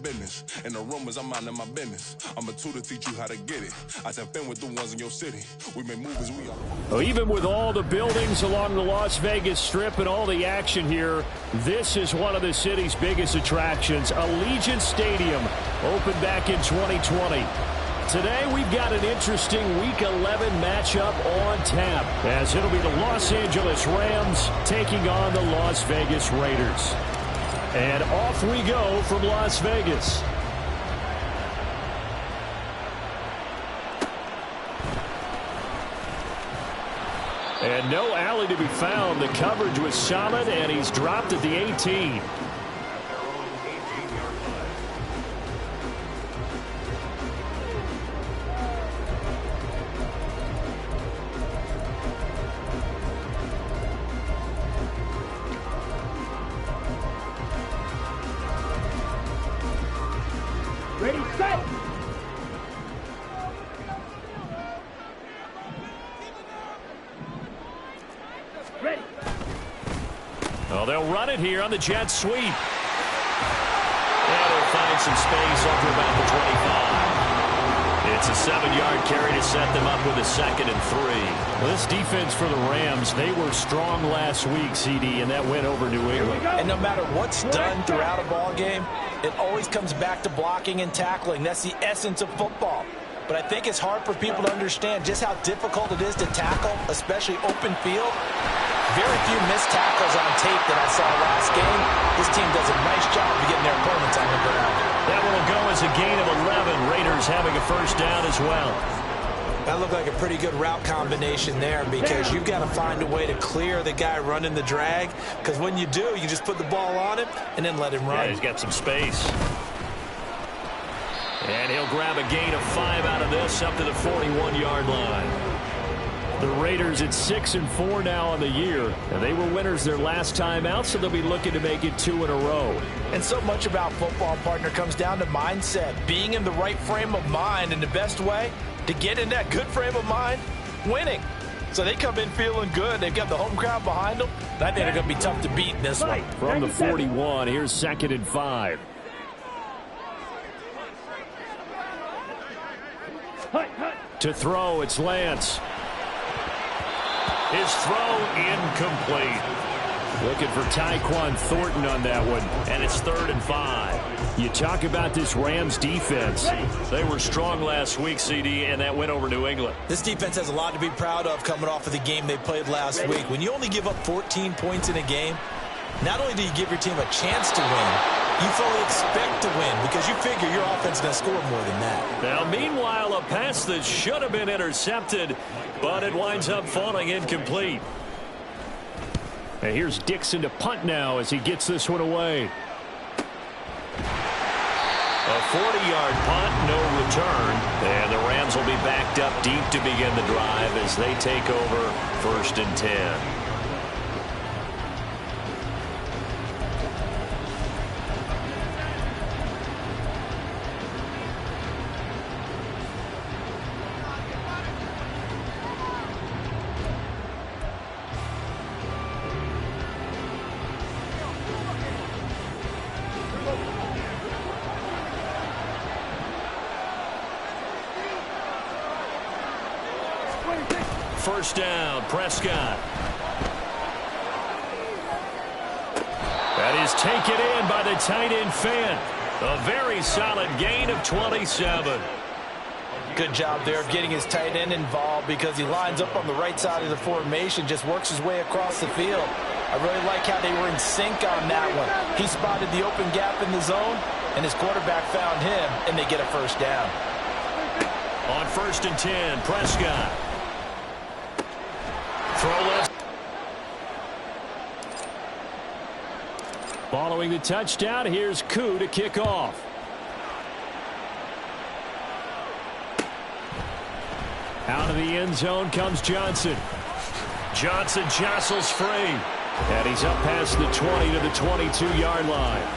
business. And the rumors, I'm minding my business. I'm a tutor, teach you how to get it. I step in with the ones in your city. We make moves, we are. Well, even with all the buildings along the Las Vegas Strip and all the action here, this is one of the city's biggest attractions. Allegiant Stadium opened back in 2020. Today, we've got an interesting Week 11 matchup on tap, as it'll be the Los Angeles Rams taking on the Las Vegas Raiders. And off we go from Las Vegas. And no alley to be found. The coverage was solid, and he's dropped at the 18. Ready, set! Ready. Well, they'll run it here on the jet sweep. And he'll find some space over about the 25. It's a 7-yard carry to set them up with a 2nd and 3. Well, this defense for the Rams, they were strong last week, CD, and that went over New England. And no matter what's done throughout a ball game, it always comes back to blocking and tackling. That's the essence of football. But I think it's hard for people to understand just how difficult it is to tackle, especially open field. Very few missed tackles on tape that I saw last game. This team does a nice job of getting their opponents on the ground. That one will go as a gain of 11. Raiders having a first down as well. That looked like a pretty good route combination there, because you've got to find a way to clear the guy running the drag, because when you do, you just put the ball on him and then let him run. Yeah, he's got some space. And he'll grab a gain of 5 out of this up to the 41-yard line. The Raiders at 6-4 now on the year, and they were winners their last time out, so they'll be looking to make it 2 in a row. And so much about football, partner, comes down to mindset, being in the right frame of mind, and the best way to get in that good frame of mind, winning. So they come in feeling good. They've got the home crowd behind them. I think they're going to be tough to beat in this one. From the 41, here's 2nd and 5. To throw, it's Lance. His throw incomplete. Looking for Tyquan Thornton on that one. And it's 3rd and 5. You talk about this Rams defense. They were strong last week, CD, and that went over New England. This defense has a lot to be proud of coming off of the game they played last week. When you only give up 14 points in a game, not only do you give your team a chance to win, you fully expect to win, because you figure your offense is going to score more than that. Now, meanwhile, a pass that should have been intercepted, but it winds up falling incomplete. And here's Dixon to punt now as he gets this one away. A 40-yard punt, no return. And the Rams will be backed up deep to begin the drive as they take over 1st and 10. First down, Prescott. That is taken in by the tight end Fant. A very solid gain of 27. Good job there of getting his tight end involved, because he lines up on the right side of the formation, just works his way across the field. I really like how they were in sync on that one. He spotted the open gap in the zone, and his quarterback found him, and they get a first down. On 1st and 10, Prescott. Throw left. Following the touchdown, here's Koo to kick off. Out of the end zone comes Johnson. Johnson jostles free. And he's up past the 20 to the 22-yard line.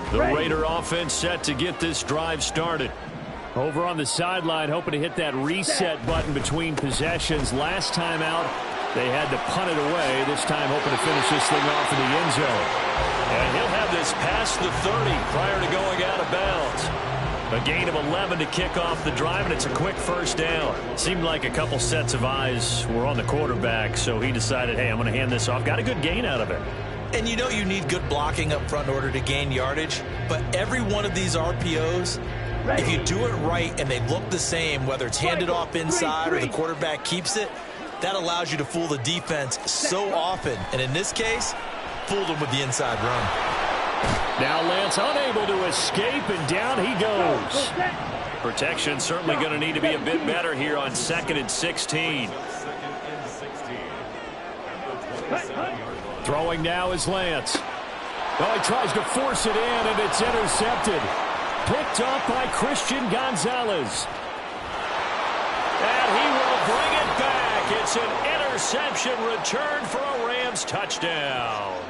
The Raider offense set to get this drive started. Over on the sideline, hoping to hit that reset button between possessions. Last time out, they had to punt it away. This time, hoping to finish this thing off in the end zone. And he'll have this past the 30 prior to going out of bounds. A gain of 11 to kick off the drive, and it's a quick first down. Seemed like a couple sets of eyes were on the quarterback, so he decided, hey, I'm going to hand this off. Got a good gain out of it. And you know you need good blocking up front in order to gain yardage, but every one of these RPOs, if you do it right and they look the same, whether it's handed off inside or the quarterback keeps it, that allows you to fool the defense so often. And in this case, fooled them with the inside run. Now Lance unable to escape, and down he goes. Protection certainly going to need to be a bit better here on 2nd and 16. Throwing now is Lance. Well, he tries to force it in, and it's intercepted. Picked up by Christian Gonzalez. And he will bring it back. It's an interception return for a Rams touchdown.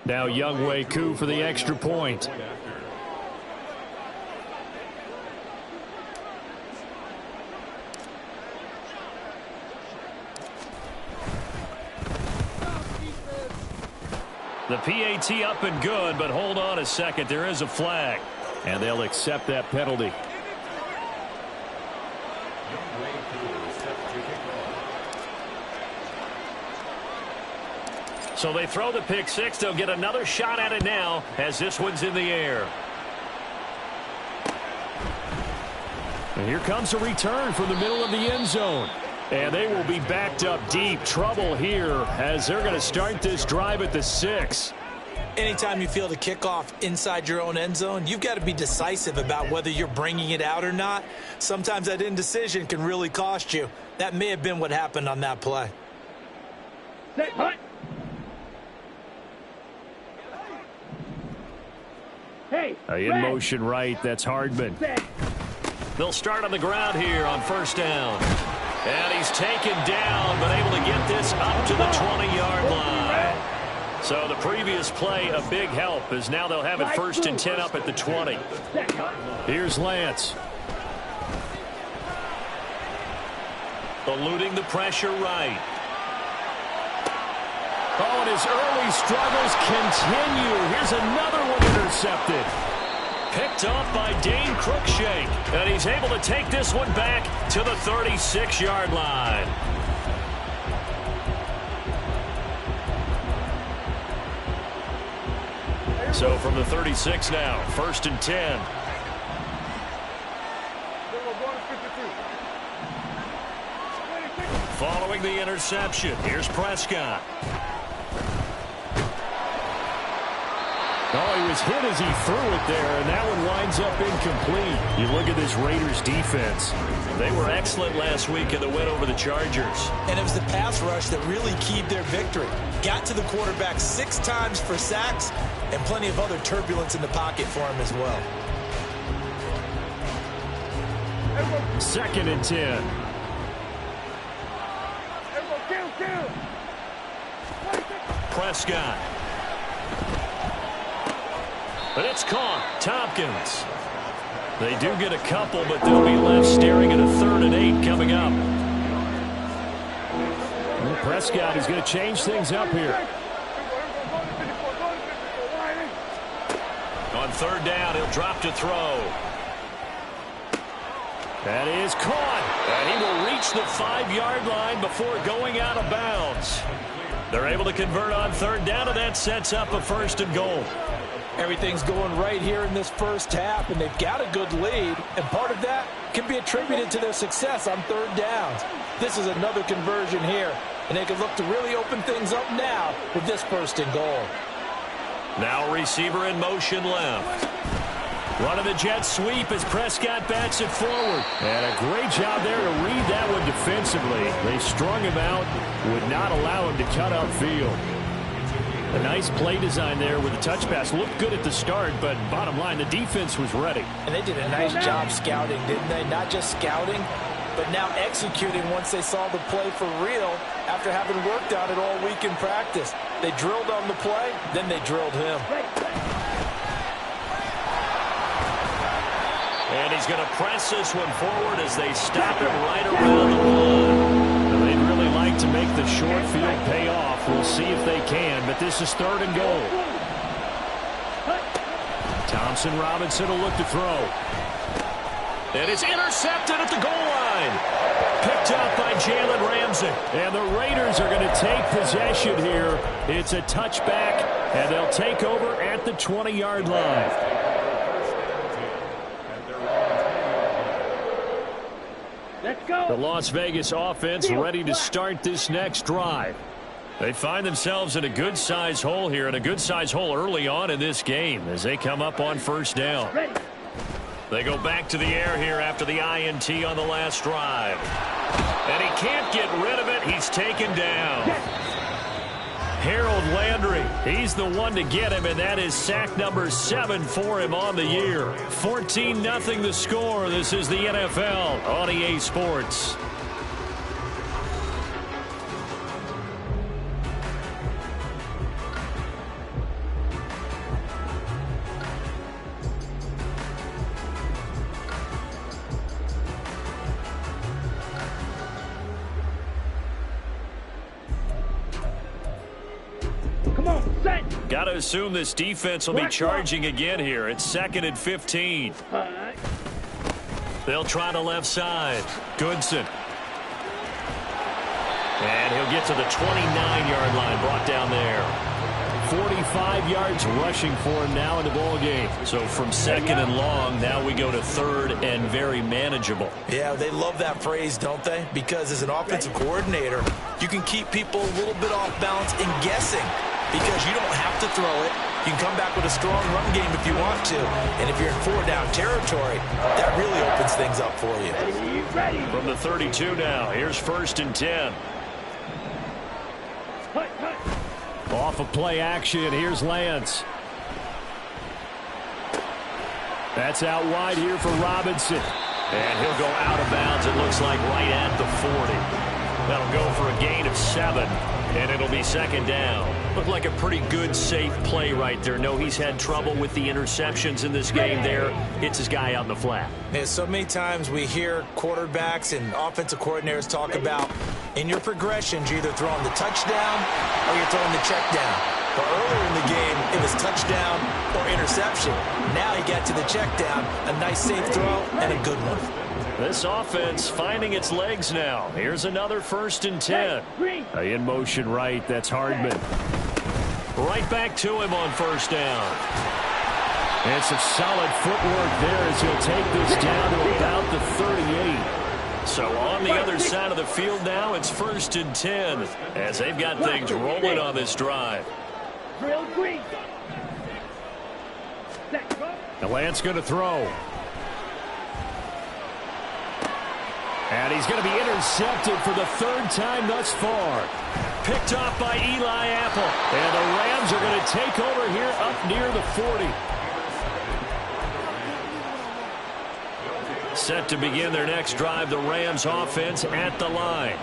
Now Younghoe Koo for the extra point. The PAT up and good, but hold on a second. There is a flag, and they'll accept that penalty. So they throw the pick six. They'll get another shot at it now as this one's in the air. And here comes a return from the middle of the end zone. And they will be backed up deep. Trouble here as they're going to start this drive at the 6. Anytime you feel the kickoff inside your own end zone, you've got to be decisive about whether you're bringing it out or not. Sometimes that indecision can really cost you. That may have been what happened on that play. Set, hunt. Hey, in motion right, that's Hardman. They'll start on the ground here on first down. And he's taken down, but able to get this up to the 20-yard line. So the previous play, a big help, as now they'll have it 1st and 10 up at the 20. Here's Lance. Eluding the pressure right. Oh, and his early struggles continue. Here's another one intercepted. Picked off by Dane Cruikshank. And he's able to take this one back to the 36-yard line. So from the 36 now, 1st and 10. Following the interception, here's Prescott. Oh, he was hit as he threw it there, and that one winds up incomplete. You look at this Raiders defense. They were excellent last week in the win over the Chargers. And it was the pass rush that really keyed their victory. Got to the quarterback 6 times for sacks and plenty of other turbulence in the pocket for him as well. 2nd and 10. Prescott. But it's caught. Tompkins. They do get a couple, but they'll be left staring at a 3rd and 8 coming up. Well, Prescott is going to change things up here. On 3rd down, he'll drop to throw. That is caught. And he will reach the 5-yard line before going out of bounds. They're able to convert on 3rd down, and that sets up a 1st and goal. Everything's going right here in this first half, and they've got a good lead, and part of that can be attributed to their success on 3rd downs. This is another conversion here, and they can look to really open things up now with this 1st and goal. Now receiver in motion left. Running the jet sweep as Prescott bats it forward. And a great job there to read that one defensively. They strung him out, would not allow him to cut upfield. A nice play design there with the touch pass. Looked good at the start, but bottom line, the defense was ready. And they did a nice job scouting, didn't they? Not just scouting, but now executing once they saw the play for real after having worked on it all week in practice. They drilled on the play, then they drilled him. And he's going to press this one forward as they stop him right around the line. They'd really like to make the short field pay off. We'll see if they can, but this is 3rd and goal. Thompson Robinson will look to throw. And it's intercepted at the goal line. Picked up by Jalen Ramsey. And the Raiders are going to take possession here. It's a touchback, and they'll take over at the 20-yard line. Let's go. The Las Vegas offense ready to start this next drive. They find themselves in a good-sized hole here, and a good-sized hole early on in this game as they come up on 1st down. Ready. They go back to the air here after the INT on the last drive. And he can't get rid of it. He's taken down. Harold Landry, he's the one to get him, and that is sack number 7 for him on the year. 14-0 the score. This is the NFL on EA Sports. Got to assume this defense will be charging again here. It's 2nd and 15. They'll try the left side. Goodson. And he'll get to the 29-yard line, brought down there. 45 yards rushing for him now in the ball game. So from 2nd and long, now we go to 3rd and very manageable. Yeah, they love that phrase, don't they? Because as an offensive coordinator, you can keep people a little bit off balance and guessing. Because you don't have to throw it. You can come back with a strong run game if you want to. And if you're in 4-down territory, that really opens things up for you. From the 32 now, here's 1st and 10. Off of play action, here's Lance. That's out wide here for Robinson. And he'll go out of bounds, it looks like, right at the 40. That'll go for a gain of 7. And it'll be 2nd down. Looked like a pretty good, safe play right there. No, he's had trouble with the interceptions in this game there. Hits his guy out in the flat. Yeah, so many times we hear quarterbacks and offensive coordinators talk about in your progressions, you're either throwing the touchdown or you're throwing the check down. But earlier in the game, it was touchdown or interception. Now he got to the check down, a nice safe throw, and a good one. This offense finding its legs now. Here's another 1st and 10. In motion right, that's Hardman. Right back to him on 1st down. And some solid footwork there as he'll take this down to about the 38. So on the other side of the field now, it's 1st and 10 as they've got things rolling on this drive. Now Lance going to throw. And he's going to be intercepted for the 3rd time thus far. Picked off by Eli Apple. And the Rams are going to take over here up near the 40. Set to begin their next drive, the Rams offense at the line.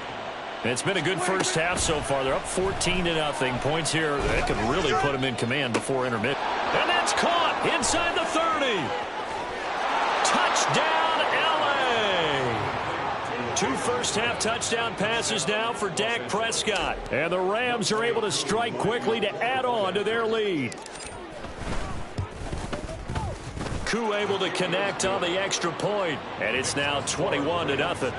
It's been a good first half so far. They're up 14-0. Points here that could really put them in command before intermission. And that's caught inside the 30. Touchdown. 2 first-half touchdown passes now for Dak Prescott. And the Rams are able to strike quickly to add on to their lead. Koo able to connect on the extra point. And it's now 21-0. Raiders 0.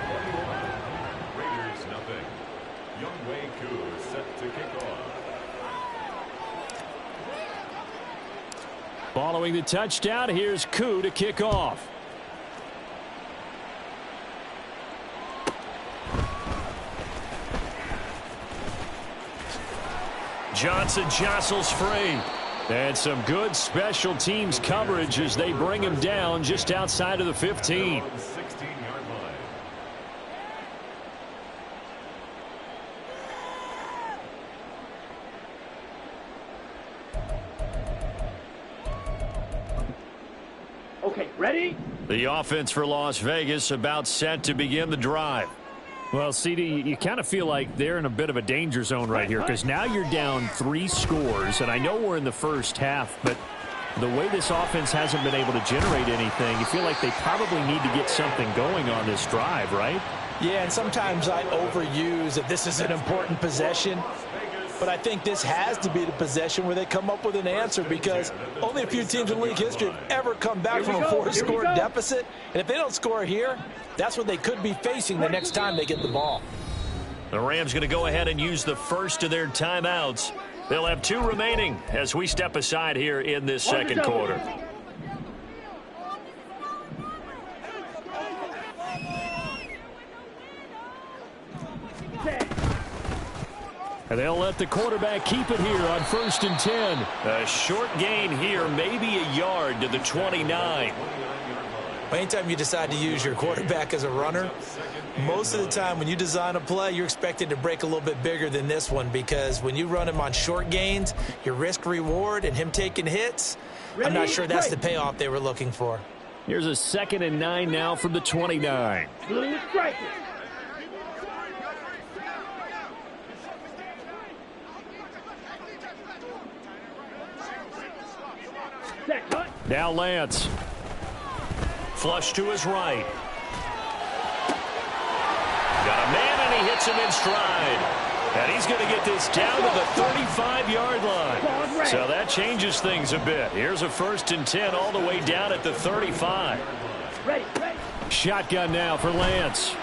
Younghoe Koo set to kick off. Following the touchdown, here's Koo to kick off. Johnson jostles free. And some good special teams coverage as they bring him down just outside of the 15. 16-yard line. Okay, ready? The offense for Las Vegas about set to begin the drive. Well, CD, you kind of feel like they're in a bit of a danger zone right here because now you're down 3 scores, and I know we're in the first half, but the way this offense hasn't been able to generate anything, you feel like they probably need to get something going on this drive, right? Yeah, and sometimes I overuse that this is an important possession. But I think this has to be the possession where they come up with an answer because only a few teams in league history have ever come back from a 4-score deficit. And if they don't score here, that's what they could be facing the next time they get the ball. The Rams going to go ahead and use the first of their timeouts. They'll have 2 remaining as we step aside here in this second quarter. And they'll let the quarterback keep it here on 1st and 10. A short gain here, maybe a yard to the 29. Anytime you decide to use your quarterback as a runner, most of the time when you design a play, you're expected to break a little bit bigger than this one because when you run him on short gains, your risk-reward and him taking hits, I'm not sure that's the payoff they were looking for. Here's a 2nd and 9 now from the 29. Now Lance. Flush to his right. Got a man, and he hits him in stride. And he's going to get this down to the 35-yard line. So that changes things a bit. Here's a 1st and 10 all the way down at the 35. Shotgun now for Lance.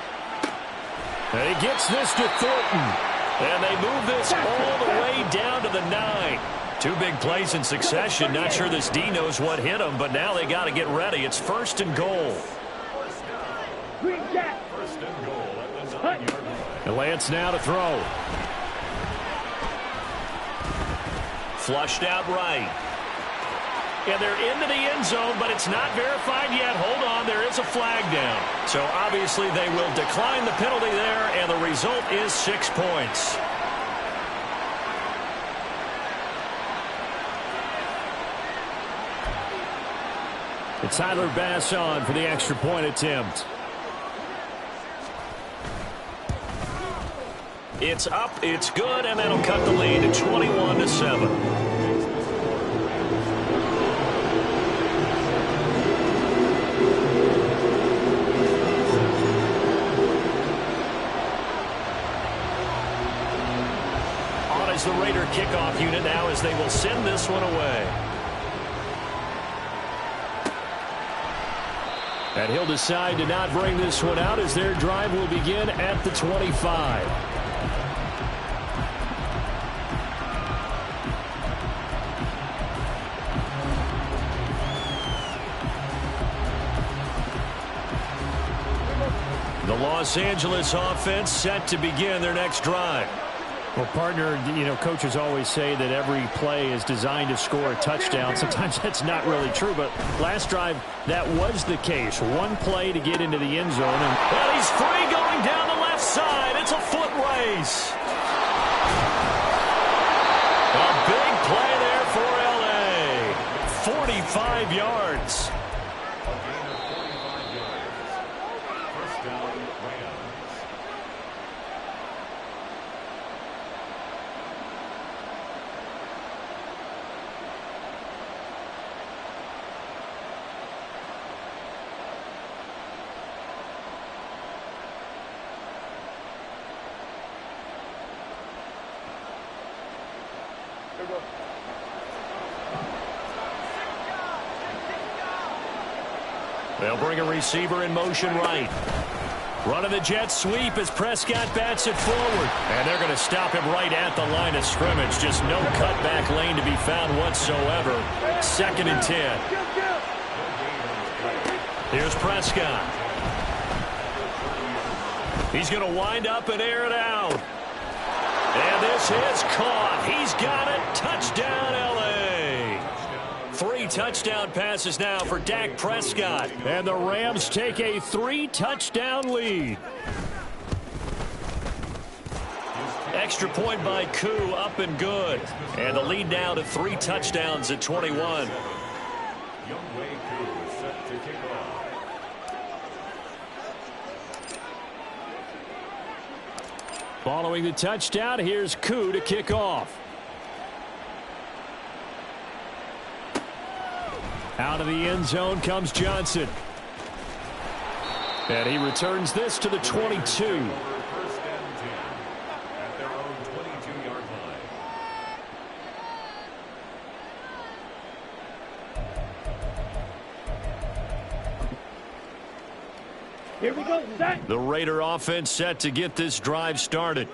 And he gets this to Thornton. And they move this all the way down to the 9. 2 big plays in succession. Not sure this D knows what hit him, but now they got to get ready. It's 1st and goal. And Lance now to throw. Flushed out right. And they're into the end zone, but it's not verified yet. Hold on, there is a flag down. So obviously they will decline the penalty there, and the result is 6 points. It's Tyler Bass on for the extra point attempt. It's up, it's good, and that'll cut the lead to 21-7. On is the Raider kickoff unit now as they will send this one away. And he'll decide to not bring this one out as their drive will begin at the 25. The Los Angeles offense set to begin their next drive. Well, partner, you know, coaches always say that every play is designed to score a touchdown. Sometimes that's not really true, but last drive, that was the case. 1 play to get into the end zone. And he's free going down the left side. It's a foot race. A big play there for L.A. 45 yards. They'll bring a receiver in motion right. Running the jet sweep as Prescott bats it forward. And they're going to stop him right at the line of scrimmage. Just no cutback lane to be found whatsoever. 2nd and 10. Here's Prescott. He's going to wind up and air it out. And this is caught. He's got it. Touchdown, L.A. 3 touchdown passes now for Dak Prescott. And the Rams take a 3-touchdown lead. Extra point by Koo, up and good. And the lead now to 3 touchdowns at 21. set to kick off. Following the touchdown, here's Koo to kick off. Out of the end zone comes Johnson. And he returns this to the 22. First and 10 at their own 22-yard line. Here we go, set. The Raider offense set to get this drive started.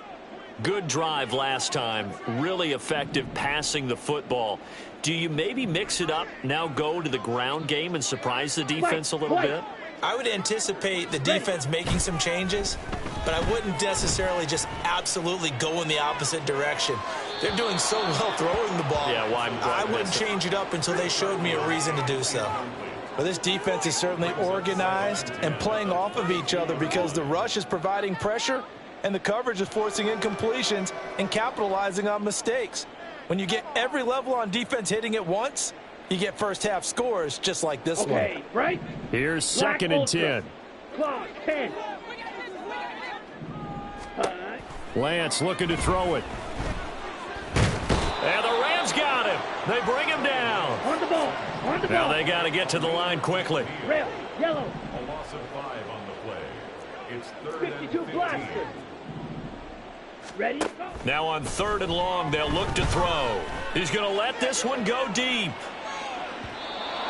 Good drive last time. Really effective passing the football. Do you maybe mix it up, now go to the ground game and surprise the defense a little bit? I would anticipate the defense making some changes, but I wouldn't necessarily just absolutely go in the opposite direction. They're doing so well throwing the ball. Yeah, well, I wouldn't change it up until they showed me a reason to do so. But this defense is certainly organized and playing off of each other because the rush is providing pressure and the coverage is forcing incompletions and capitalizing on mistakes. When you get every level on defense hitting at once, you get first half scores just like this one. Okay, right? Here's second and 10. Clock, 10. Lance looking to throw it. And the Rams got him. They bring him down. On the ball. On the Now ball. they got to get to the line quickly. Rail, yellow. A loss of 5 on the play. It's third and 52 15. blaster. Ready? Go. Now on third and long, they'll look to throw. He's going to let this one go deep.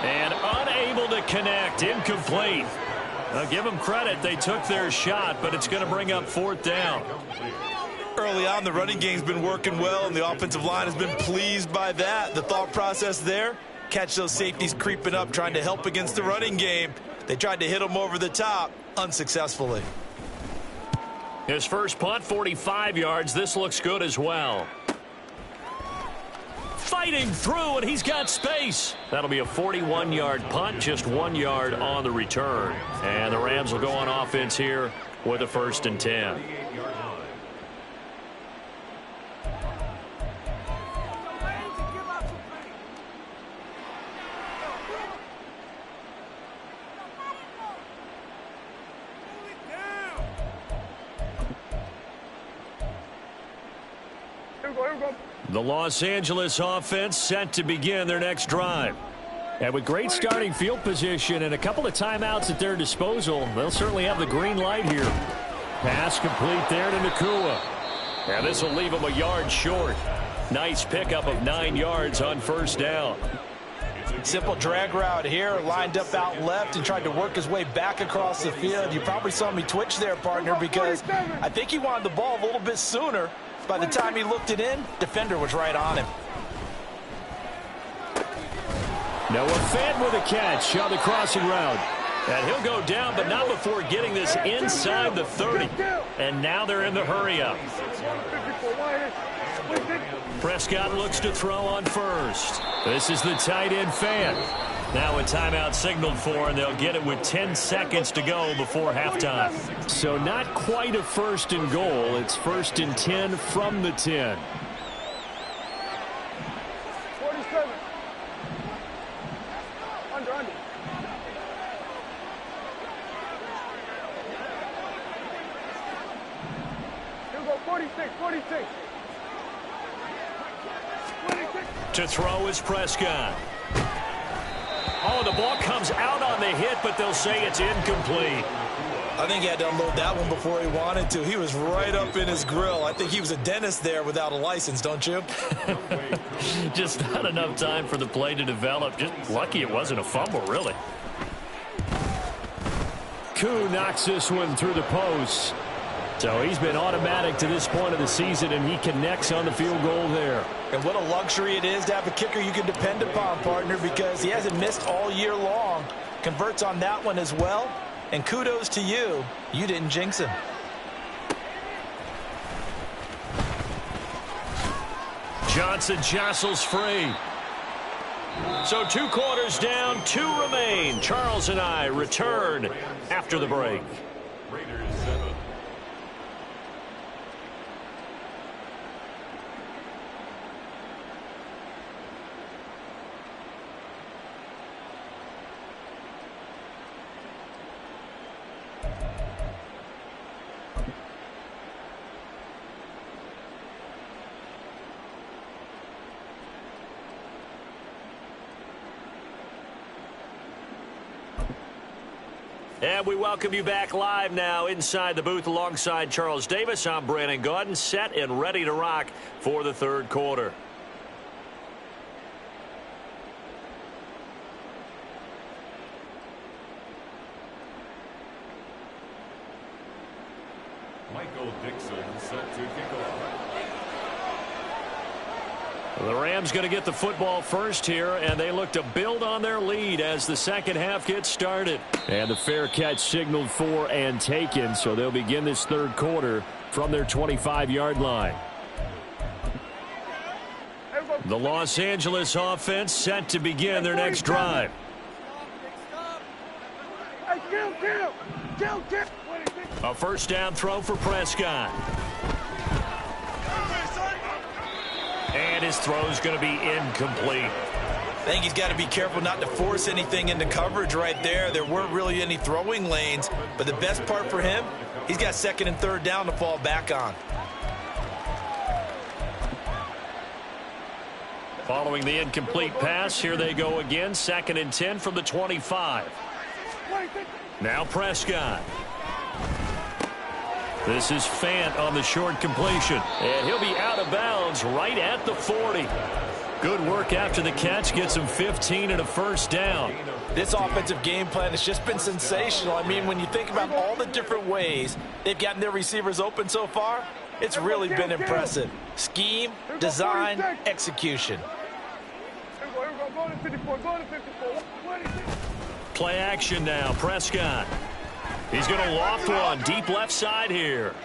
And unable to connect. Incomplete. Now give them credit. They took their shot, but it's going to bring up fourth down. Early on, the running game's been working well, and the offensive line has been pleased by that. The thought process there, catch those safeties creeping up, trying to help against the running game. They tried to hit them over the top, unsuccessfully. His first punt, 45 yards. This looks good as well. Fighting through, and he's got space. That'll be a 41-yard punt, just 1 yard on the return. And the Rams will go on offense here with a first and 10. The Los Angeles offense set to begin their next drive. And with great starting field position and a couple of timeouts at their disposal, they'll certainly have the green light here. Pass complete there to Nacua. And this will leave him a yard short. Nice pickup of 9 yards on first down. Simple drag route here, lined up out left and tried to work his way back across the field. You probably saw me twitch there, partner, because I think he wanted the ball a little bit sooner. By the time he looked it in, defender was right on him. Noah Fant with a catch on the crossing route. And he'll go down, but not before getting this inside the 30. And now they're in the hurry-up. Prescott looks to throw on first. This is the tight end Fant. Now a timeout signaled for, and they'll get it with 10 seconds to go before halftime. So not quite a first and goal. It's first and 10 from the 10. 47. Under. Here we go, 46. To throw is Prescott. Oh, the ball comes out on the hit, but they'll say it's incomplete. I think he had to unload that one before he wanted to. He was right up in his grill. I think he was a dentist there without a license, don't you? Just not enough time for the play to develop. Just lucky it wasn't a fumble, really. Koo knocks this one through the post. So he's been automatic to this point of the season, and he connects on the field goal there. And what a luxury it is to have a kicker you can depend upon, partner, because he hasn't missed all year long. Converts on that one as well. And kudos to you. You didn't jinx him. Johnson jostles free. So 2 quarters down, 2 remain. Charles and I return after the break. Raiders 7. And we welcome you back live now inside the booth alongside Charles Davis. I'm Brandon Gaudin, set and ready to rock for the third quarter. Michael Dixon set to kick off. The Rams going to get the football first here, and they look to build on their lead as the second half gets started. And the fair catch signaled for and taken, so they'll begin this third quarter from their 25-yard line. The Los Angeles offense set to begin their next drive. A first down throw for Prescott. And his throw is going to be incomplete. I think he's got to be careful not to force anything into coverage right there. There weren't really any throwing lanes, but the best part for him, he's got second and third down to fall back on. Following the incomplete pass, here they go again, 2nd and 10 from the 25. Now Prescott. This is Fant on the short completion. And he'll be out of bounds right at the 40. Good work after the catch. Gets him 15 and a first down. This offensive game plan has just been sensational. I mean, when you think about all the different ways they've gotten their receivers open so far, it's really been impressive. Scheme, design, execution. Play action now. Prescott. He's going to loft one deep left side here.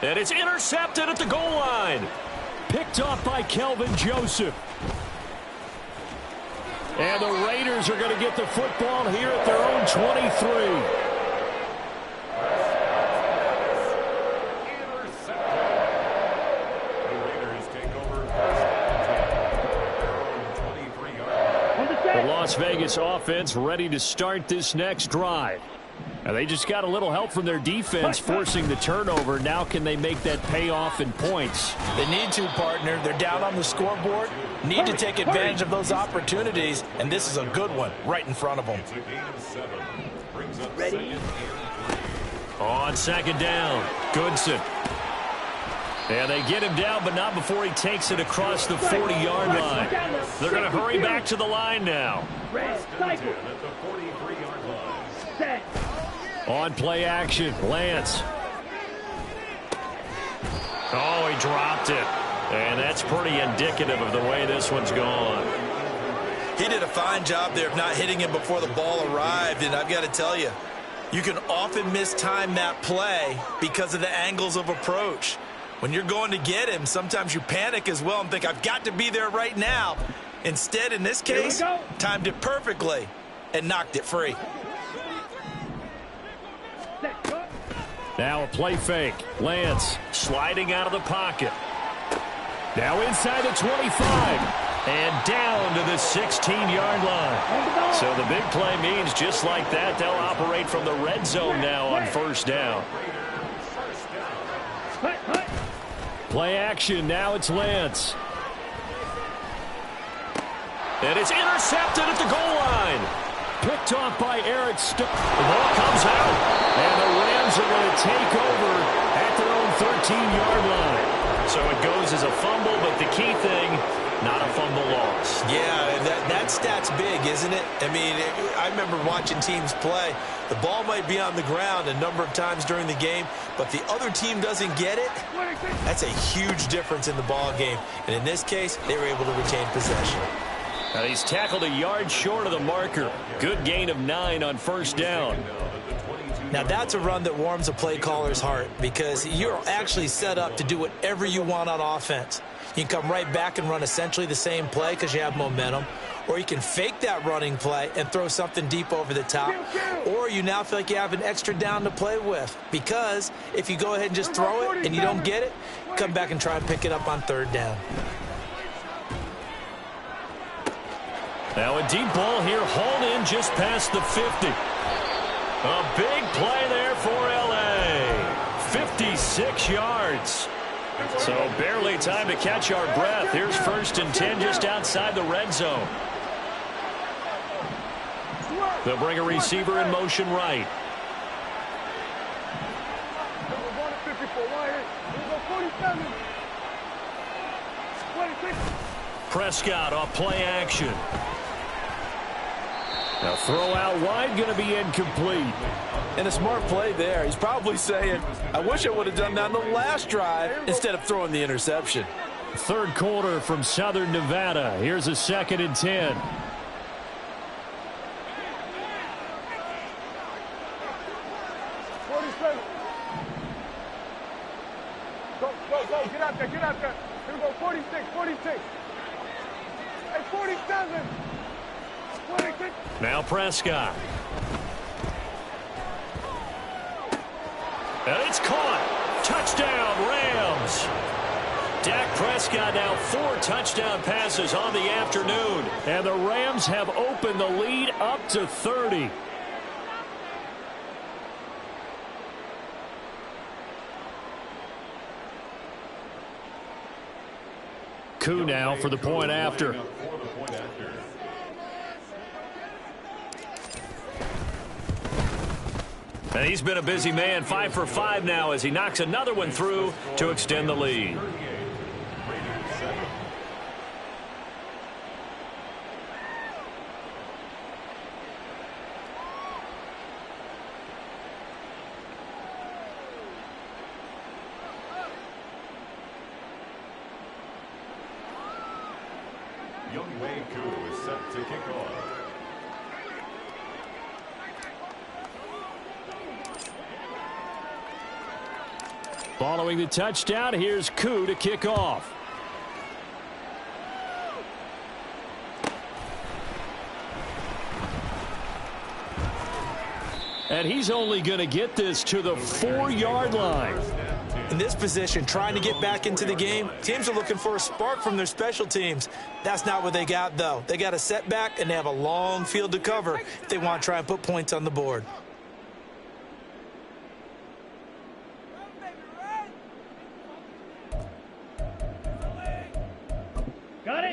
And it's intercepted at the goal line. Picked off by Kelvin Joseph. And the Raiders are going to get the football here at their own 23. The Las Vegas offense ready to start this next drive. And they just got a little help from their defense forcing the turnover. Now can they make that pay off in points? They need to, partner. They're down on the scoreboard. Need to take advantage of those opportunities. And this is a good one right in front of them. Ready? On second down, Goodson. And they get him down, but not before he takes it across the 40-yard line. They're going to hurry back to the line now. On play action, Lance. Oh, he dropped it. And that's pretty indicative of the way this one's gone. He did a fine job there of not hitting him before the ball arrived. And I've got to tell you, you can often mistime that play because of the angles of approach. When you're going to get him, sometimes you panic as well and think, I've got to be there right now. Instead, in this case, timed it perfectly and knocked it free. Now a play fake. Lance sliding out of the pocket. Now inside the 25. And down to the 16-yard line. So the big play means just like that, they'll operate from the red zone now on first down. Play action. Now it's Lance. And it's intercepted at the goal line. Picked off by Eric Stokes. The ball comes out. And the Rams are going to take over at their own 13-yard line. So it goes as a fumble, but the key thing, not a fumble loss. Yeah, that stat's big, isn't it? I mean, I remember watching teams play. The ball might be on the ground a number of times during the game, but the other team doesn't get it. That's a huge difference in the ball game. And in this case, they were able to retain possession. And he's tackled a yard short of the marker. Good gain of 9 on first down. Now, that's a run that warms a play caller's heart because you're actually set up to do whatever you want on offense. You can come right back and run essentially the same play because you have momentum, or you can fake that running play and throw something deep over the top, or you now feel like you have an extra down to play with because if you go ahead and just throw it and you don't get it, come back and try and pick it up on third down. Now a deep ball here, hauled in just past the 50. A big play there for L.A. 56 yards. So barely time to catch our breath. Here's 1st and 10 just outside the red zone. They'll bring a receiver in motion right. We're going to 54. Why hit? Here we go, 47. 26. Prescott off play action. Now throw out wide, going to be incomplete. And a smart play there. He's probably saying, I wish I would have done that in the last drive instead of throwing the interception. Third quarter from Southern Nevada. Here's a 2nd and 10. Go, get out there. Here we go, 46. Hey, 47. 26. Now Prescott. And it's caught. Touchdown, Rams. Dak Prescott now 4 touchdown passes on the afternoon. And the Rams have opened the lead up to 30. Koo now for the point after. And he's been a busy man, 5 for 5 now as he knocks another one through to extend the lead. Younghoe Koo is set to kick off. Following the touchdown, here's Koo to kick off. And he's only going to get this to the 4-yard line. In this position, trying to get back into the game, teams are looking for a spark from their special teams. That's not what they got, though. They got a setback, and they have a long field to cover if they want to try and put points on the board.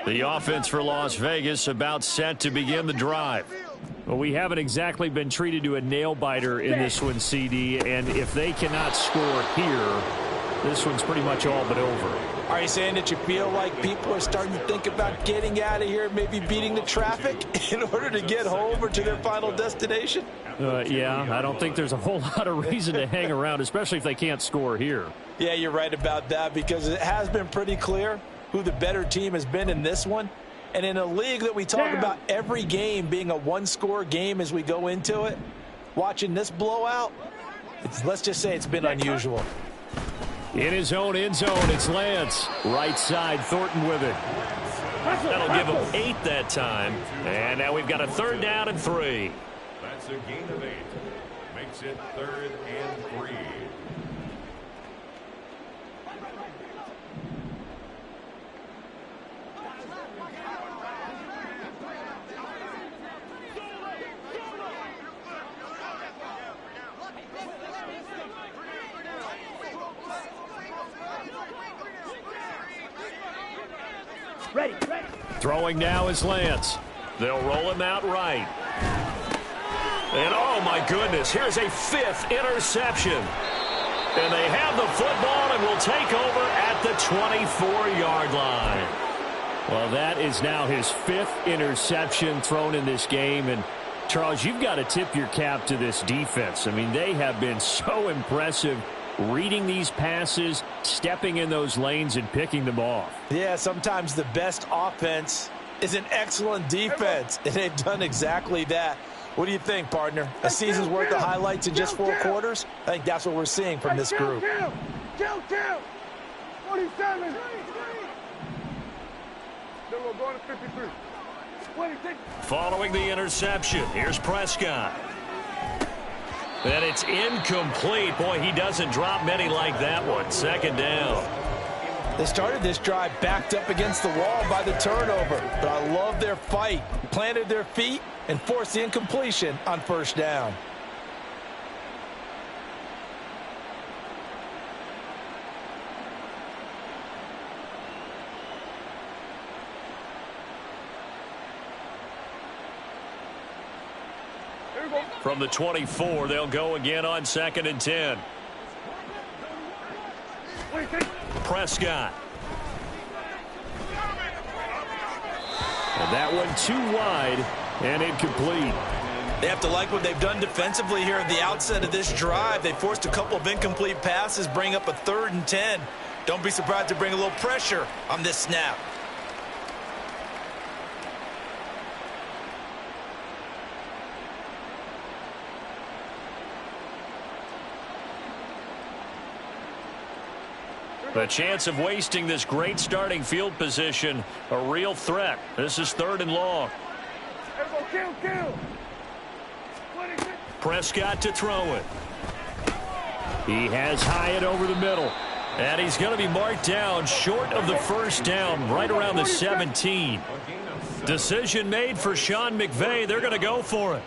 The offense for Las Vegas about set to begin the drive. Well, we haven't exactly been treated to a nail-biter in this one, CD, and if they cannot score here, this one's pretty much all but over. Are you saying that you feel like people are starting to think about getting out of here, maybe beating the traffic in order to get home or to their final destination? Yeah, I don't think there's a whole lot of reason to hang around, especially if they can't score here. Yeah, you're right about that because it has been pretty clear who the better team has been in this one. And in a league that we talk about every game being a one-score game as we go into it, watching this blowout, let's just say it's been unusual. In his own end zone, it's Lance. Right side, Thornton with it. That'll give him 8 that time. And now we've got a 3rd down and 3. That's a gain of 8. Makes it 3rd and 3. Ready. Throwing now is Lance. They'll roll him out right. And oh my goodness, here's a 5th interception. And they have the football and will take over at the 24-yard line. Well, that is now his 5th interception thrown in this game. And Charles, you've got to tip your cap to this defense. I mean, they have been so impressive reading these passes, stepping in those lanes and picking them off. Yeah, sometimes the best offense is an excellent defense, and they've done exactly that. What do you think, partner? A season's worth of highlights in just 4 quarters? I think that's what we're seeing from this group. Kill. 47. Then we're going to 53. 26. Following the interception, here's Prescott. And it's incomplete. Boy, he doesn't drop many like that one. 2nd down. They started this drive backed up against the wall by the turnover, but I love their fight. Planted their feet and forced the incompletion on 1st down. From the 24, they'll go again on 2nd and 10. Prescott. And that one too wide and incomplete. They have to like what they've done defensively here at the outset of this drive. They forced a couple of incomplete passes, bring up a 3rd and 10. Don't be surprised to bring a little pressure on this snap. The chance of wasting this great starting field position, a real threat. This is 3rd and long. Prescott to throw it. He has Hyatt over the middle. And he's going to be marked down short of the 1st down, right around the 17. Decision made for Sean McVay. They're going to go for it.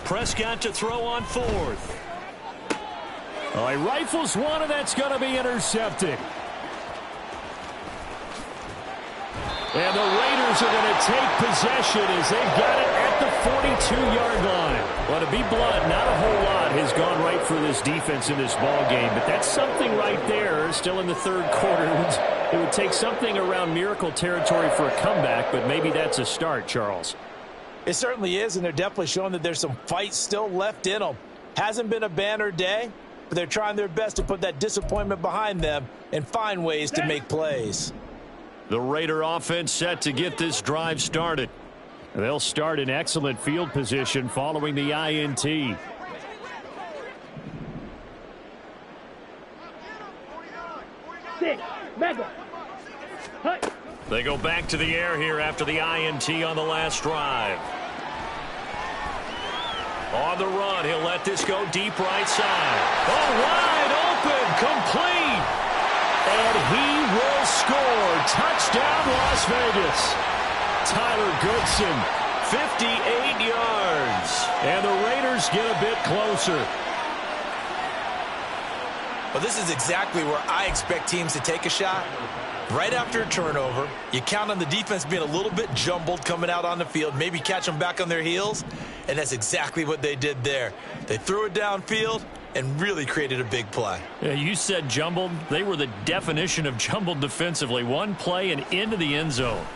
Prescott to throw on 4th. Oh, he rifles one, and that's going to be intercepted. And the Raiders are going to take possession as they've got it at the 42-yard line. Well, to be blunt, not a whole lot has gone right for this defense in this ball game, but that's something right there. Still in the 3rd quarter. It would take something around miracle territory for a comeback, but maybe that's a start, Charles. It certainly is, and they're definitely showing that there's some fight still left in them. Hasn't been a banner day, but they're trying their best to put that disappointment behind them and find ways to make plays. The Raider offense set to get this drive started. They'll start in excellent field position following the INT. They go back to the air here after the INT on the last drive. On the run, he'll let this go deep right side. Oh, wide open, complete. And he will score. Touchdown, Las Vegas. Tyler Goodson, 58 yards. And the Raiders get a bit closer. Well, this is exactly where I expect teams to take a shot. Right after a turnover, you count on the defense being a little bit jumbled coming out on the field, maybe catch them back on their heels, and that's exactly what they did there. They threw it downfield and really created a big play. Yeah, you said jumbled. They were the definition of jumbled defensively. One play and into the end zone.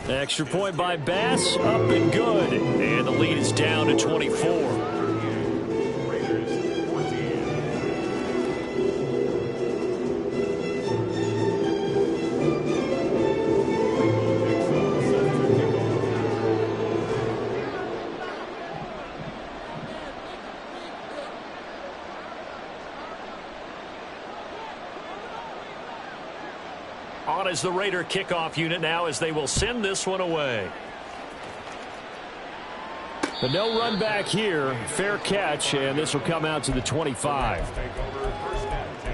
Extra point by Bass, up and good. And the lead is down to 24. On is the Raider kickoff unit now as they will send this one away. But no run back here. Fair catch, and this will come out to the 25. Take over 1st and 10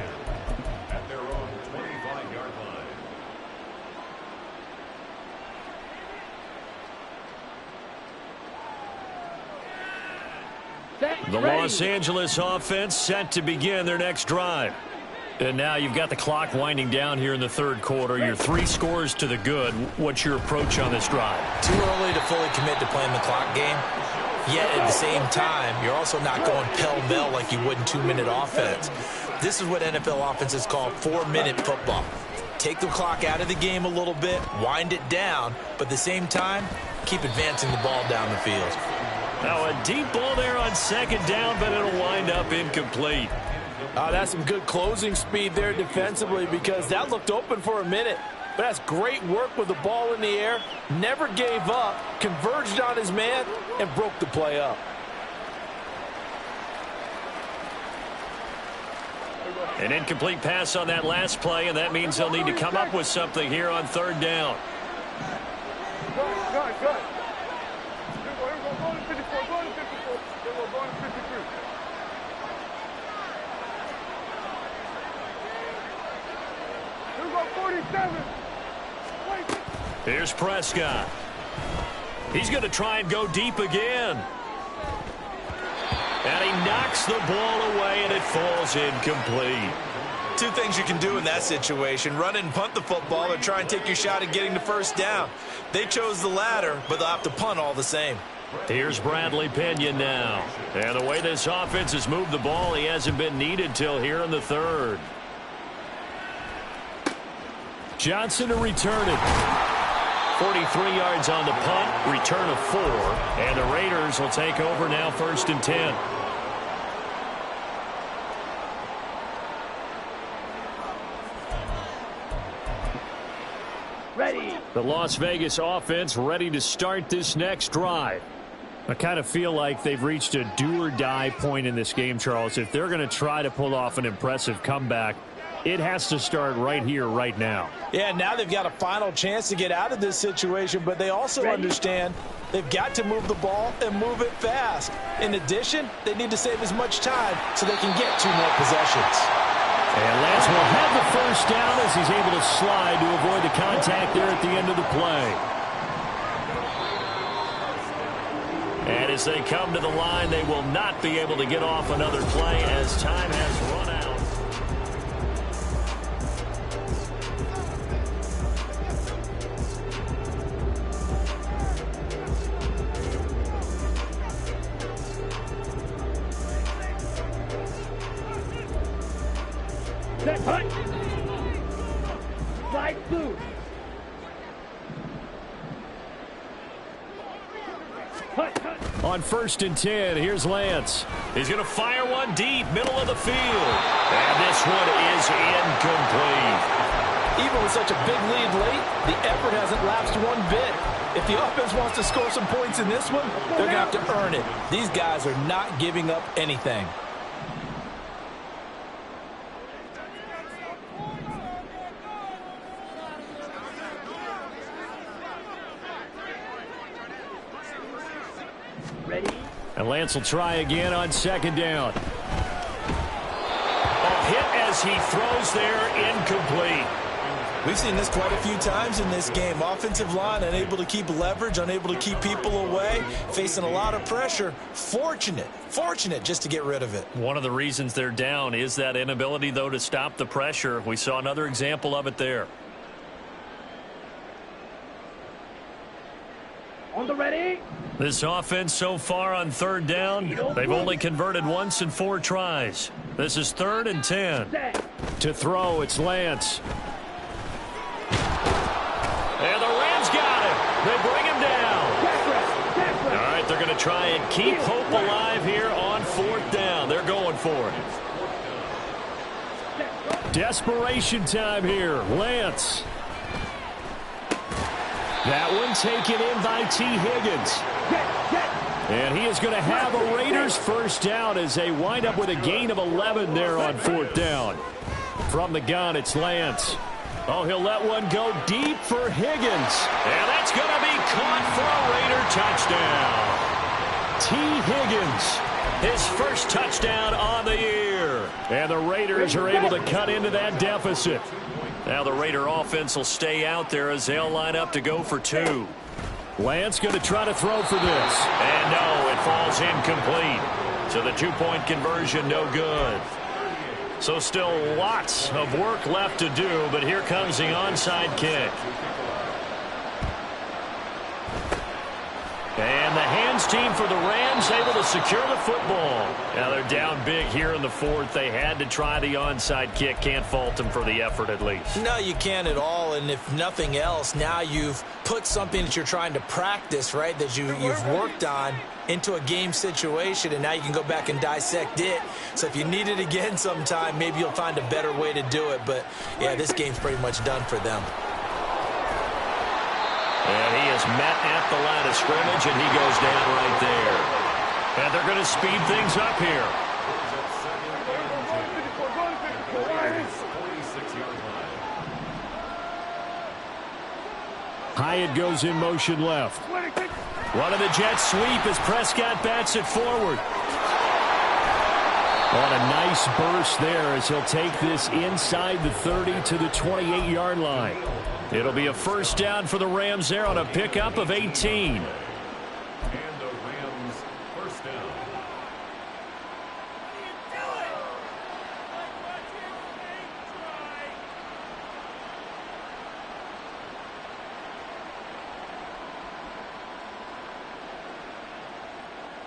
at their own 25-yard line. The Los Angeles offense set to begin their next drive. And now you've got the clock winding down here in the 3rd quarter. Your 3 scores to the good. What's your approach on this drive? Too early to fully commit to playing the clock game. Yet at the same time, you're also not going pell-mell like you would in 2-minute offense. This is what NFL offenses call 4-minute football. Take the clock out of the game a little bit, wind it down, but at the same time, keep advancing the ball down the field. Now a deep ball there on 2nd down, but it'll wind up incomplete. That's some good closing speed there defensively because that looked open for a minute. But that's great work with the ball in the air. Never gave up, converged on his man, and broke the play up. An incomplete pass on that last play, and that means they'll need to come up with something here on 3rd down. Good. Here's Prescott. He's going to try and go deep again. And he knocks the ball away, and it falls incomplete. two things you can do in that situation: run and punt the football, or try and take your shot at getting the first down. They chose the latter, but they'll have to punt all the same. Here's Bradley Pinion now. And the way this offense has moved the ball, he hasn't been needed till here in the third. Johnson to return it. 43 yards on the punt, return of 4. And the Raiders will take over now, 1st and 10. Ready. The Las Vegas offense ready to start this next drive. I kind of feel like they've reached a do-or-die point in this game, Charles. If they're going to try to pull off an impressive comeback, it has to start right here, right now. Yeah, now they've got a final chance to get out of this situation, but they also understand they've got to move the ball and move it fast. In addition, they need to save as much time so they can get 2 more possessions. And Lance will have the first down as he's able to slide to avoid the contact there at the end of the play. And as they come to the line, they will not be able to get off another play as time has run out. Set, punt. Slide 2. On 1st and 10, here's Lance. He's going to fire one deep, middle of the field. And this one is incomplete. Even with such a big lead late, the effort hasn't lapsed one bit. If the offense wants to score some points in this one, they're going to have to earn it. These guys are not giving up anything. Ready. And Lance will try again on 2nd down. A hit as he throws there, incomplete. We've seen this quite a few times in this game. Offensive line unable to keep leverage, unable to keep people away, facing a lot of pressure. Fortunate just to get rid of it. One of the reasons they're down is that inability, though, to stop the pressure. We saw another example of it there. On the ready. This offense so far on 3rd down, they've only converted once in 4 tries. This is 3rd and 10. Set. To throw, it's Lance. And the Rams got him. They bring him down. All right, they're going to try and keep hope alive here on 4th down. They're going for it. Desperation time here. Lance. That one taken in by T. Higgins. And he is going to have a Raiders first down as they wind up with a gain of 11 there on 4th down. From the gun, it's Lance. Oh, he'll let one go deep for Higgins. And that's going to be caught for a Raider touchdown. T. Higgins, his first touchdown on the year. And the Raiders are able to cut into that deficit. Now the Raider offense will stay out there as they'll line up to go for 2. Lance going to try to throw for this. And no, it falls incomplete. So the 2-point conversion, no good. So still lots of work left to do, but here comes the onside kick. And the hands team for the Rams able to secure the football. Now they're down big here in the 4th. They had to try the onside kick. Can't fault them for the effort at least. No, you can't at all. And if nothing else, now you've put something that you're trying to practice, right, that you've worked on into a game situation, and now you can go back and dissect it. So if you need it again sometime, maybe you'll find a better way to do it. But, yeah, this game's pretty much done for them. And he is met at the line of scrimmage, and he goes down right there. And they're going to speed things up here. Hyatt goes in motion left. One of the Jets sweep as Prescott bats it forward. On a nice burst there as he'll take this inside the 30 to the 28-yard line. It'll be a first down for the Rams there on a pickup of 18. And the Rams first down.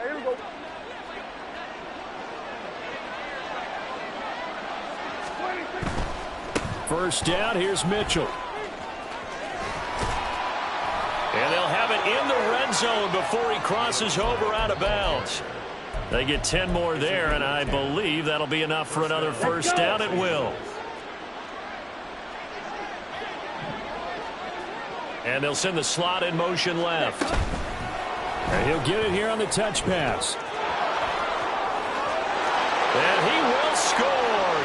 Hey, here we go. First down, here's Mitchell. And they'll have it in the red zone before he crosses over out of bounds. They get 10 more there, and I believe that'll be enough for another first down. It will. And they'll send the slot in motion left. And he'll get it here on the touch pass. And he will score.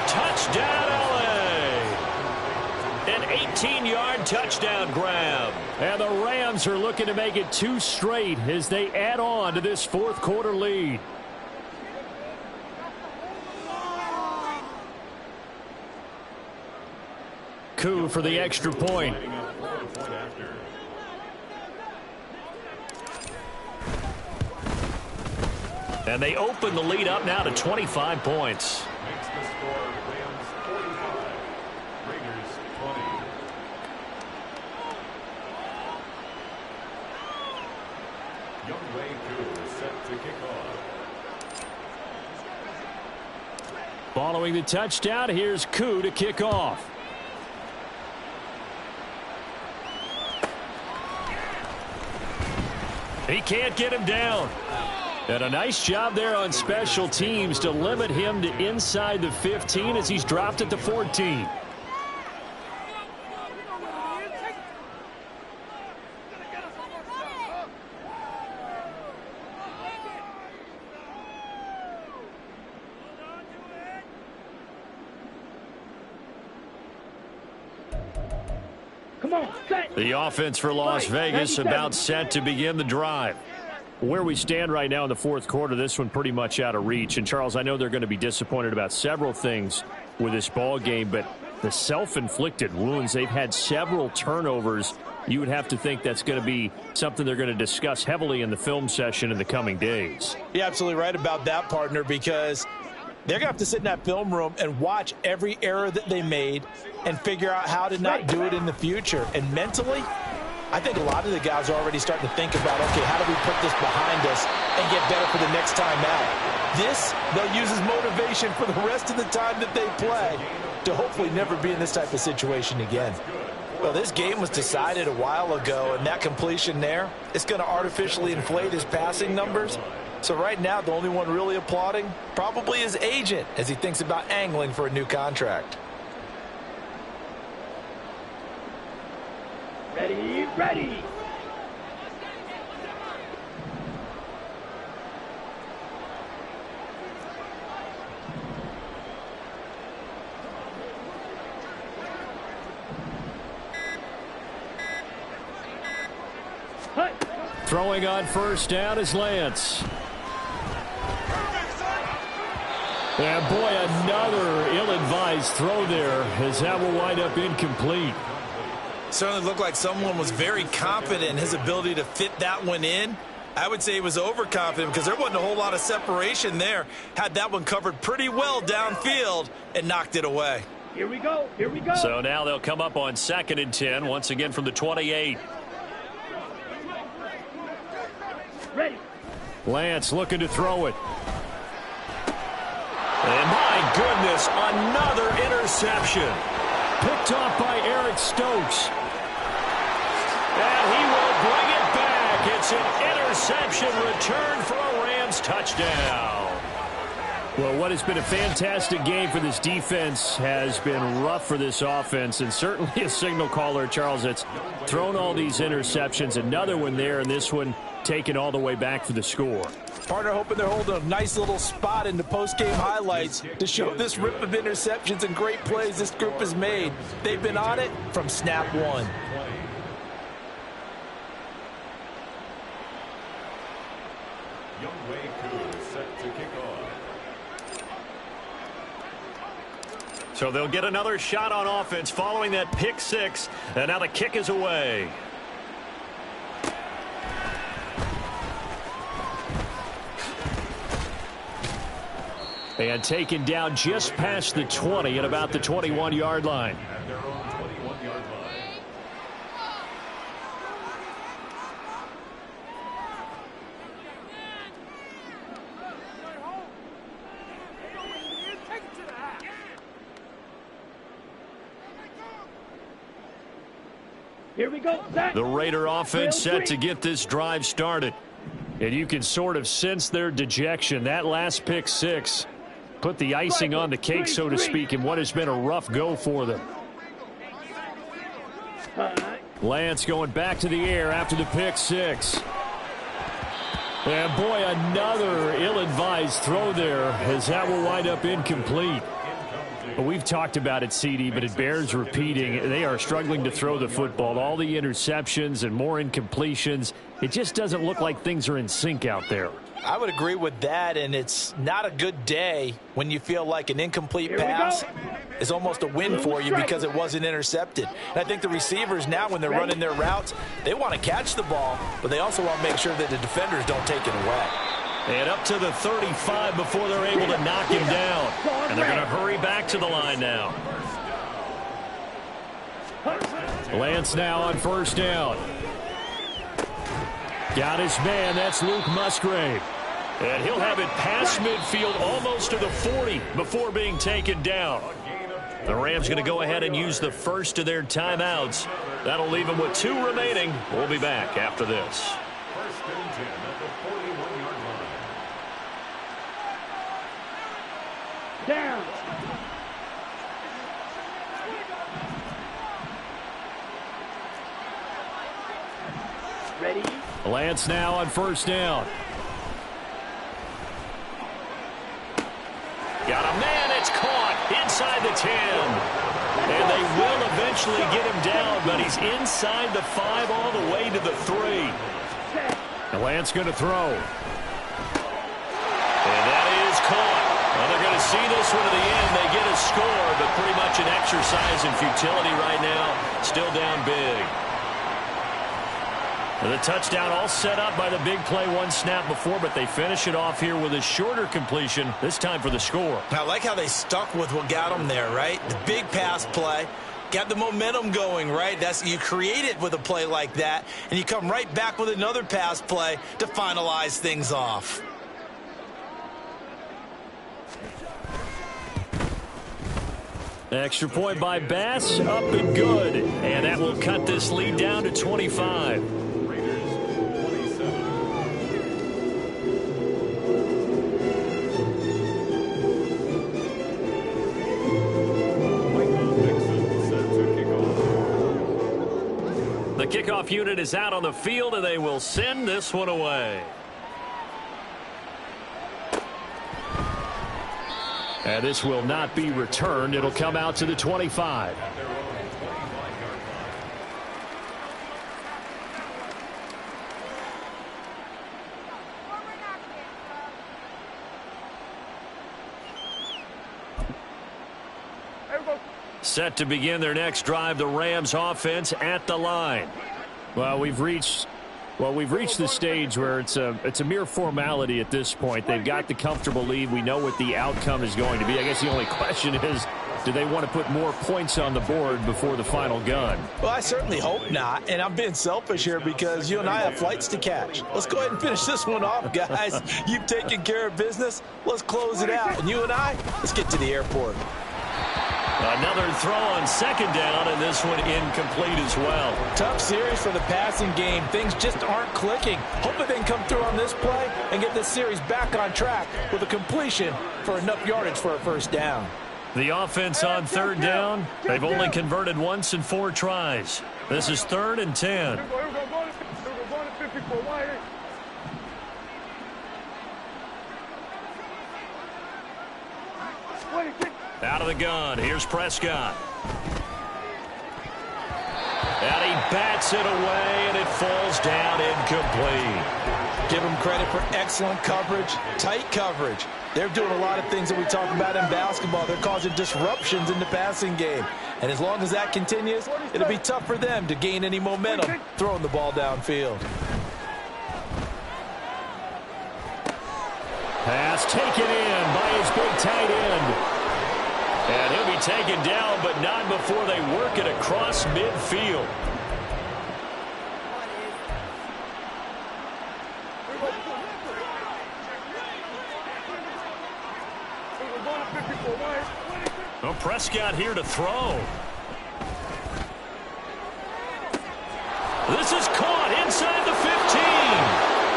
Touchdown, LA. An 18-yard touchdown grab. And the Rams are looking to make it 2 straight as they add on to this fourth quarter lead. Koo for the extra point. And they open the lead up now to 25 points. Makes the score Rams 45, Raiders 20. Younghoe Koo is set to kick off. Following the touchdown, here's Koo to kick off. He can't get him down. And a nice job there on special teams to limit him to inside the 15 as he's dropped at the 14. Come on, set. The offense for Las Vegas about set to begin the drive. Where we stand right now in the fourth quarter, this one pretty much out of reach. And, Charles, I know they're going to be disappointed about several things with this ball game, but the self-inflicted wounds, they've had several turnovers. You would have to think that's going to be something they're going to discuss heavily in the film session in the coming days. You're absolutely right about that, partner, because they're going to have to sit in that film room and watch every error that they made and figure out how to not do it in the future. And mentally, I think a lot of the guys are already starting to think about, okay, how do we put this behind us and get better for the next time out? This, they'll use as motivation for the rest of the time that they play to hopefully never be in this type of situation again. Well, this game was decided a while ago, and that completion there, it's going to artificially inflate his passing numbers. So right now, the only one really applauding probably his agent as he thinks about angling for a new contract. Ready, ready. Throwing on first down is Lance. And boy, another ill-advised throw there as that will wind up incomplete. Certainly looked like someone was very confident in his ability to fit that one in. I would say he was overconfident because there wasn't a whole lot of separation there. Had that one covered pretty well downfield and knocked it away. Here we go, here we go. So now they'll come up on 2nd and 10, once again from the 28. Ready. Lance looking to throw it. And my goodness, another interception. Picked off by Eric Stokes. And he will bring it back. It's an interception return for a Rams touchdown. Well, what has been a fantastic game for this defense has been rough for this offense, and certainly a signal caller, Charles, that's thrown all these interceptions. Another one there, and this one taken all the way back for the score. Partner hoping they're holding a nice little spot in the post-game highlights to show this rip of interceptions and great plays this group has made. They've been on it from snap one. Younghoe Koo is set to kick off. So they'll get another shot on offense following that pick six, and now the kick is away. And taken down just past the 20 at about the 21-yard line. At their own 21-yard line. Here we go. The Raider offense set to get this drive started. And you can sort of sense their dejection. That last pick six put the icing on the cake, so to speak, in what has been a rough go for them. Lance going back to the air after the pick six. And boy, another ill-advised throw there, as that will wind up incomplete. We've talked about it, CD, but it bears repeating. They are struggling to throw the football. All the interceptions and more incompletions. It just doesn't look like things are in sync out there. I would agree with that, and it's not a good day when you feel like an incomplete pass is almost a win for you because it wasn't intercepted. And I think the receivers now, when they're running their routes, they want to catch the ball, but they also want to make sure that the defenders don't take it away. And up to the 35 before they're able to knock him down. And they're going to hurry back to the line now. Lance now on first down. Got his man. That's Luke Musgrave. And he'll have it past midfield almost to the 40 before being taken down. The Rams going to go ahead and use the first of their timeouts. That'll leave them with 2 remaining. We'll be back after this. Down. Ready? Lance now on first down. Got a man. It's caught inside the 10. And they will eventually get him down, but he's inside the 5 all the way to the 3. And Lance going to throw. And that is caught. Well, they're going to see this one to the end. They get a score, but pretty much an exercise in futility right now. Still down big. And the touchdown all set up by the big play one snap before, but they finish it off here with a shorter completion, this time for the score. I like how they stuck with what got them there, right? The big pass play. Got the momentum going, right? You create it with a play like that, and you come right back with another pass play to finalize things off. Extra point by Bass, up and good. And that will cut this lead down to 25. The kickoff unit is out on the field, and they will send this one away. And this will not be returned. It'll come out to the 25. Set to begin their next drive, the Rams offense at the line. Well, we've reached the stage where it's a mere formality at this point. They've got the comfortable lead. We know what the outcome is going to be. I guess the only question is, do they want to put more points on the board before the final gun? Well, I certainly hope not. And I'm being selfish here because you and I have flights to catch. Let's go ahead and finish this one off, guys. You've taken care of business. Let's close it out. And you and I, let's get to the airport. Another throw on second down, and this one incomplete as well. Tough series for the passing game. Things just aren't clicking. Hopefully they can come through on this play and get this series back on track with a completion for enough yardage for a first down. The offense on third down, they've only converted once in 4 tries. This is 3rd and 10. Out of the gun, here's Prescott. And he bats it away, and it falls down incomplete. Give them credit for excellent coverage, tight coverage. They're doing a lot of things that we talk about in basketball. They're causing disruptions in the passing game. And as long as that continues, it'll be tough for them to gain any momentum throwing the ball downfield. Pass taken in by his big tight end. And he'll be taken down, but not before they work it across midfield. Well, Prescott here to throw. This is caught inside the 15.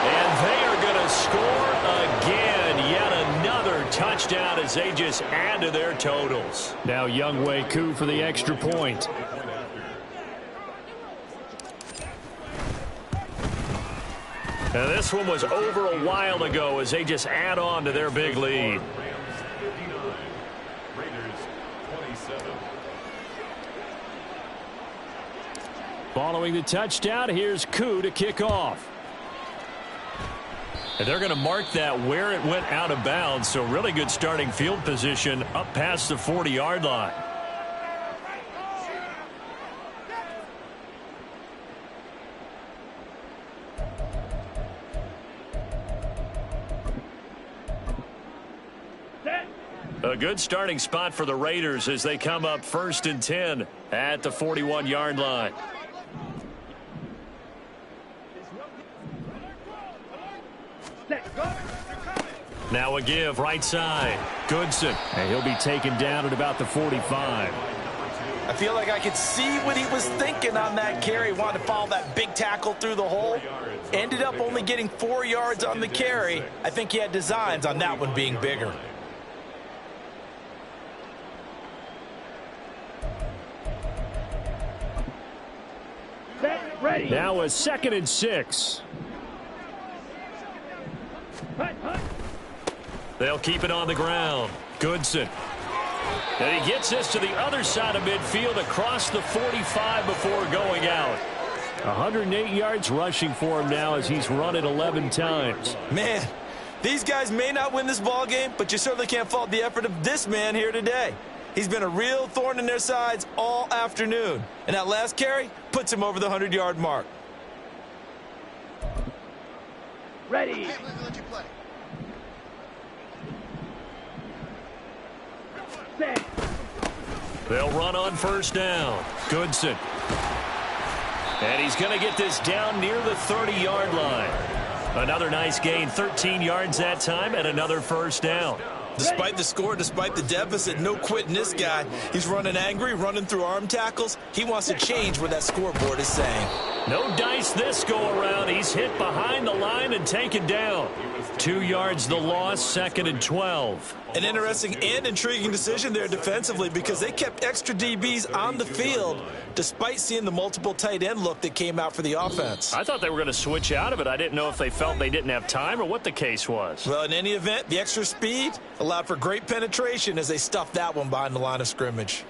And they are going to score again. Yet another touchdown as they just add to their totals. Now Younghoe Koo for the extra point. And this one was over a while ago as they just add on to their big lead. Following the touchdown, here's Koo to kick off. And they're going to mark that where it went out of bounds, so really good starting field position up past the 40-yard line. A good starting spot for the Raiders as they come up 1st and 10 at the 41-yard line. Now a give right side. Goodson. And he'll be taken down at about the 45. I feel like I could see what he was thinking on that carry. Wanted to follow that big tackle through the hole. Ended up only getting 4 yards on the carry. I think he had designs on that one being bigger. Ready. Now a 2nd and 6. They'll keep it on the ground. Goodson. And he gets this to the other side of midfield across the 45 before going out. 108 yards rushing for him now as he's run it 11 times. Man, these guys may not win this ball game, but you certainly can't fault the effort of this man here today. He's been a real thorn in their sides all afternoon. And that last carry puts him over the 100-yard mark. Ready. They'll run on 1st down. Goodson. And he's going to get this down near the 30-yard line. Another nice gain, 13 yards that time, and another 1st down. Despite the score, despite the deficit, no quitting this guy. He's running angry, running through arm tackles. He wants to change what that scoreboard is saying. No dice this go around. He's hit behind the line and taken down. 2 yards the loss, 2nd and 12. An interesting and intriguing decision there defensively because they kept extra DBs on the field despite seeing the multiple tight end look that came out for the offense. I thought they were going to switch out of it. I didn't know if they felt they didn't have time or what the case was. Well, in any event, the extra speed allowed for great penetration as they stuffed that one behind the line of scrimmage.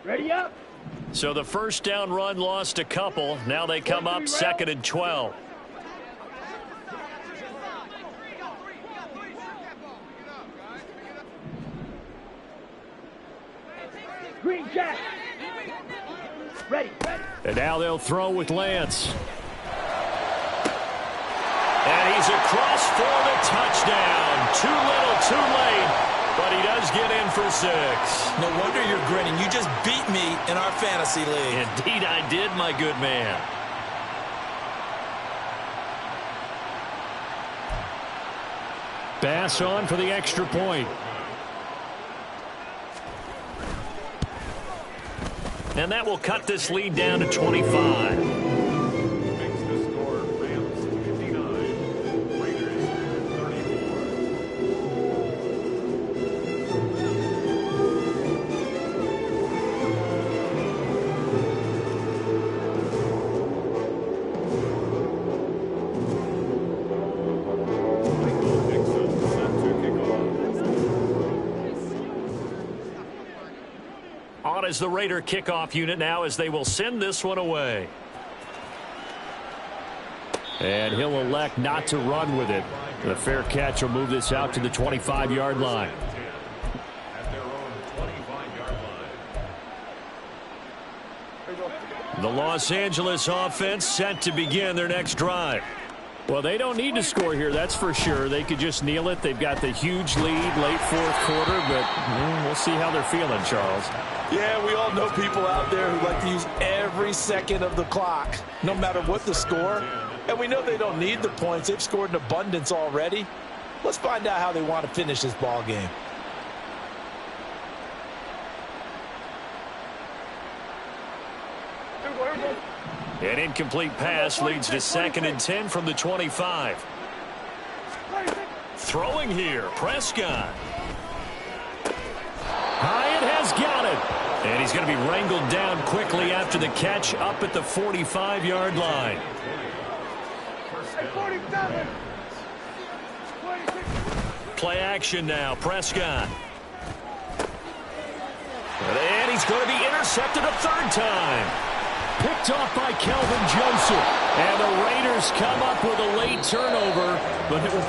Ready up. So the 1st down run lost a couple. Now they come up 2nd and 12. Green Jack. Ready. And now they'll throw with Lance. And he's across for the touchdown. Too little, too late. But he does get in for 6. No wonder you're grinning. You just beat me in our fantasy league. Indeed I did, my good man. Bass on for the extra point. And that will cut this lead down to 25. Is the Raider kickoff unit now as they will send this one away. And he'll elect not to run with it. The fair catch will move this out to the 25-yard line. The Los Angeles offense set to begin their next drive. Well, they don't need to score here, that's for sure. They could just kneel it. They've got the huge lead late 4th quarter, but we'll see how they're feeling, Charles. Yeah, we all know people out there who like to use every second of the clock, no matter what the score. And we know they don't need the points. They've scored in abundance already. Let's find out how they want to finish this ball game. An incomplete pass leads to 2nd and 10 from the 25. Throwing here, Prescott. Hyatt has got it. And he's going to be wrangled down quickly after the catch up at the 45-yard line. Play action now, Prescott. And he's going to be intercepted a 3rd time. Picked off by Kelvin Joseph. And the Raiders come up with a late turnover, but it will